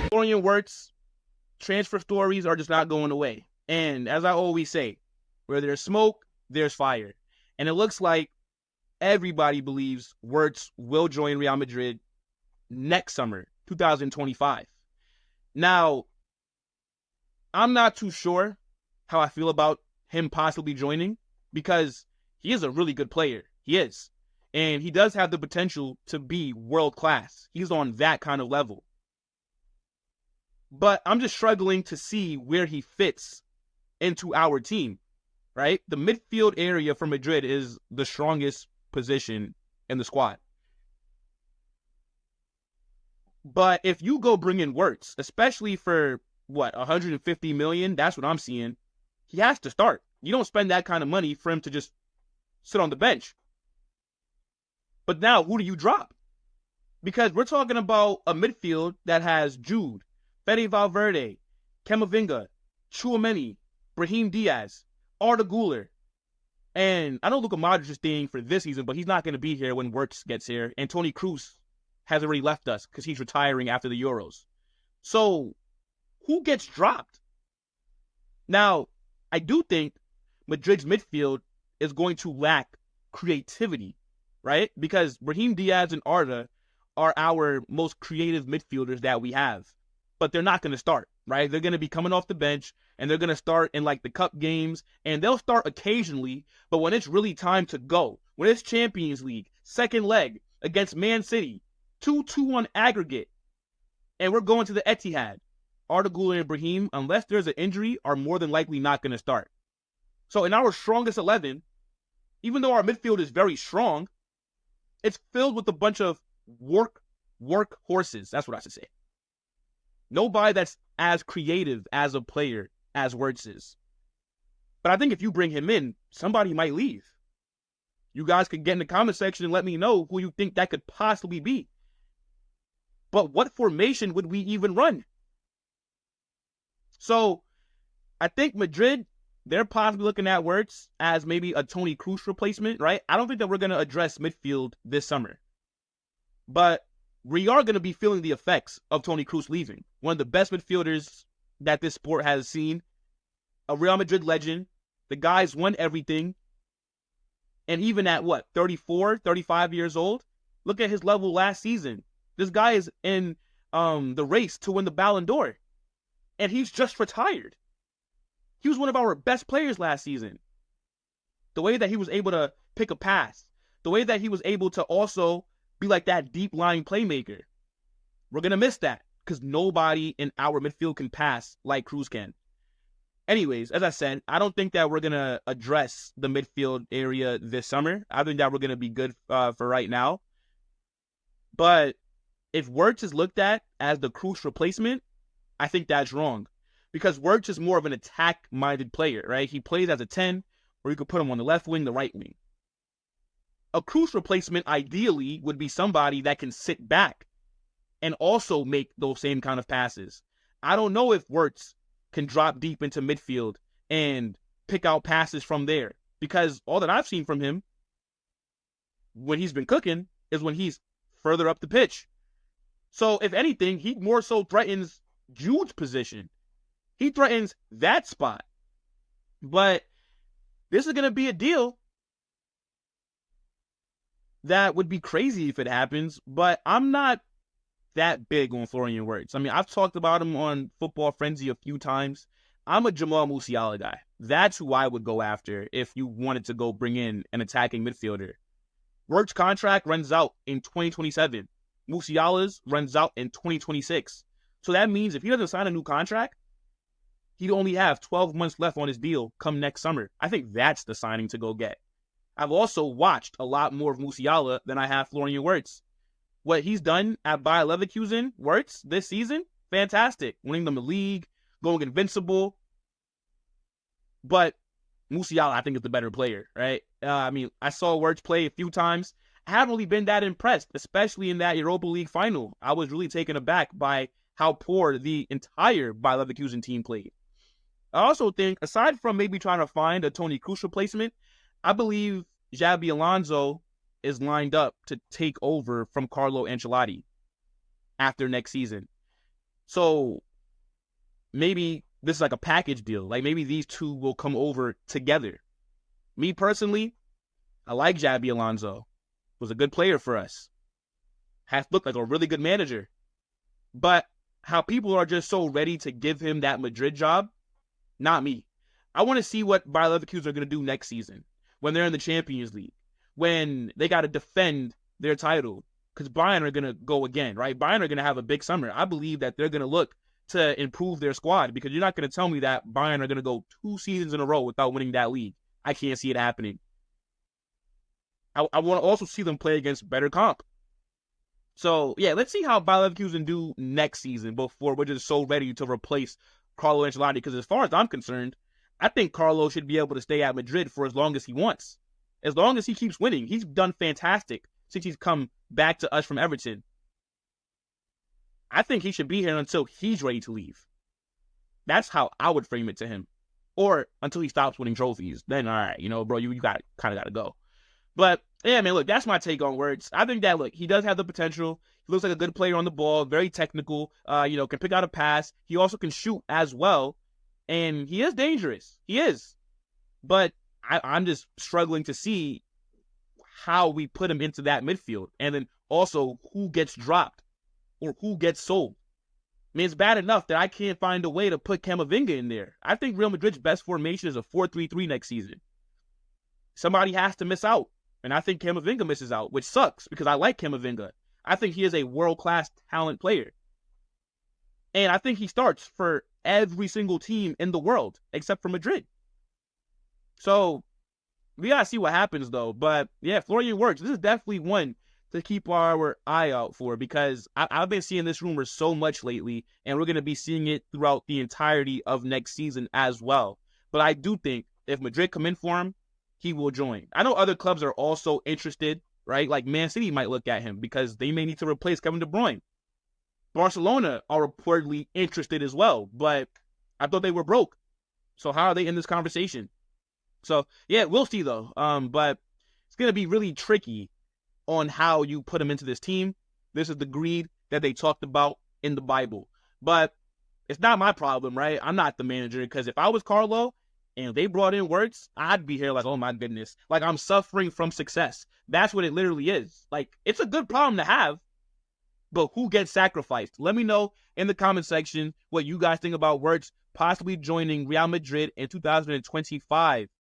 Florian Wirtz, transfer stories are just not going away. And as I always say, where there's smoke, there's fire. And it looks like everybody believes Wirtz will join Real Madrid next summer, 2025. Now, I'm not too sure how I feel about him possibly joining because he is a really good player. He is. And he does have the potential to be world class. He's on that kind of level. But I'm just struggling to see where he fits into our team, right? The midfield area for Madrid is the strongest position in the squad. But if you go bring in Wirtz, especially for, 150 million, that's what I'm seeing, he has to start. You don't spend that kind of money for him to just sit on the bench. But now, who do you drop? Because we're talking about a midfield that has Jude, Fede Valverde, Camavinga, Tchouaméni, Brahim Diaz, Arda Güler. And I know Luka Modric is staying for this season, but he's not going to be here when Wirtz gets here. And Toni Kroos has already left us because he's retiring after the Euros. So, who gets dropped? Now, I do think Madrid's midfield is going to lack creativity, right? Because Brahim Diaz and Arda are our most creative midfielders that we have. But they're not going to start, right? They're going to be coming off the bench, and they're going to start in like the cup games, and they'll start occasionally, but when it's really time to go, when it's Champions League, second leg against Man City, 2-2 on aggregate, and we're going to the Etihad, Arda Güler and Brahim, unless there's an injury, are more than likely not going to start. So in our strongest 11, even though our midfield is very strong, it's filled with a bunch of work horses. That's what I should say. Nobody that's as creative as a player as Wirtz is. But I think if you bring him in, somebody might leave. You guys could get in the comment section and let me know who you think that could possibly be. But what formation would we even run? So, I think Madrid, they're possibly looking at Wirtz as maybe a Toni Kroos replacement, right? I don't think that we're going to address midfield this summer. But we are going to be feeling the effects of Toni Kroos leaving. One of the best midfielders that this sport has seen. A Real Madrid legend. The guy's won everything. And even at 34, 35 years old? Look at his level last season. This guy is in the race to win the Ballon d'Or. And he's just retired. He was one of our best players last season. The way that he was able to pick a pass. The way that he was able to also be like that deep-lying playmaker. We're going to miss that because nobody in our midfield can pass like Kroos can. Anyways, as I said, I don't think that we're going to address the midfield area this summer. I think that we're going to be good for right now. But if Wirtz is looked at as the Kroos replacement, I think that's wrong. Because Wirtz is more of an attack-minded player, right? He plays as a 10, or you could put him on the left wing, the right wing. A Kroos replacement, ideally, would be somebody that can sit back and also make those same kind of passes. I don't know if Wirtz can drop deep into midfield and pick out passes from there. Because all that I've seen from him, when he's been cooking, is when he's further up the pitch. So, if anything, he more so threatens Jude's position. He threatens that spot. But this is going to be a deal that would be crazy if it happens, but I'm not that big on Florian Wirtz. I mean, I've talked about him on Football Frenzy a few times. I'm a Jamal Musiala guy. That's who I would go after if you wanted to go bring in an attacking midfielder. Wirtz's contract runs out in 2027. Musiala's runs out in 2026. So that means if he doesn't sign a new contract, he'd only have 12 months left on his deal come next summer. I think that's the signing to go get. I've also watched a lot more of Musiala than I have Florian Wirtz. What he's done at Bayer Leverkusen, Wirtz, this season, fantastic. Winning them the league, going invincible. But Musiala, I think, is the better player, right? I saw Wirtz play a few times. I haven't really been that impressed, especially in that Europa League final. I was really taken aback by how poor the entire Bayer Leverkusen team played. I also think, aside from maybe trying to find a Toni Kroos replacement, I believe Xabi Alonso is lined up to take over from Carlo Ancelotti after next season. So maybe this is like a package deal. Like maybe these two will come over together. Me personally, I like Xabi Alonso. Was a good player for us. Has looked like a really good manager. But how people are just so ready to give him that Madrid job, not me. I want to see what Bayer Leverkusen are going to do next season when they're in the Champions League, when they got to defend their title, because Bayern are going to go again, right? Bayern are going to have a big summer. I believe that they're going to look to improve their squad, because you're not going to tell me that Bayern are going to go 2 seasons in a row without winning that league. I can't see it happening. I want to also see them play against better comp. So, yeah, let's see how Bayer Leverkusen do next season before we're just so ready to replace Carlo Ancelotti, because as far as I'm concerned, I think Carlo should be able to stay at Madrid for as long as he wants. As long as he keeps winning. He's done fantastic since he's come back to us from Everton. I think he should be here until he's ready to leave. That's how I would frame it to him. Or until he stops winning trophies. Then, all right, bro, you kind of got to go. But, yeah, man, look, that's my take on Wirtz. I think that, look, he does have the potential. He looks like a good player on the ball, very technical, can pick out a pass. He also can shoot as well. And he is dangerous. He is. But I'm just struggling to see how we put him into that midfield. And then also who gets dropped or who gets sold. I mean, it's bad enough that I can't find a way to put Camavinga in there. I think Real Madrid's best formation is a 4-3-3 next season. Somebody has to miss out. And I think Camavinga misses out, which sucks because I like Camavinga. I think he is a world-class talent player. And I think he starts for every single team in the world except for Madrid. So we got to see what happens, though. But, yeah, Florian Wirtz, this is definitely one to keep our eye out for, because I've been seeing this rumor so much lately, and we're going to be seeing it throughout the entirety of next season as well. But I do think if Madrid come in for him, he will join. I know other clubs are also interested, right? Like Man City might look at him because they may need to replace Kevin De Bruyne. Barcelona are reportedly interested as well, but I thought they were broke. So how are they in this conversation? So, yeah, we'll see, though. But it's going to be really tricky on how you put him into this team. This is the greed that they talked about in the Bible. But it's not my problem, right? I'm not the manager, because if I was Carlo and they brought in Wirtz, I'd be here like, oh, my goodness. Like, I'm suffering from success. That's what it literally is. Like, it's a good problem to have, but who gets sacrificed? Let me know in the comment section what you guys think about Wirtz possibly joining Real Madrid in 2025.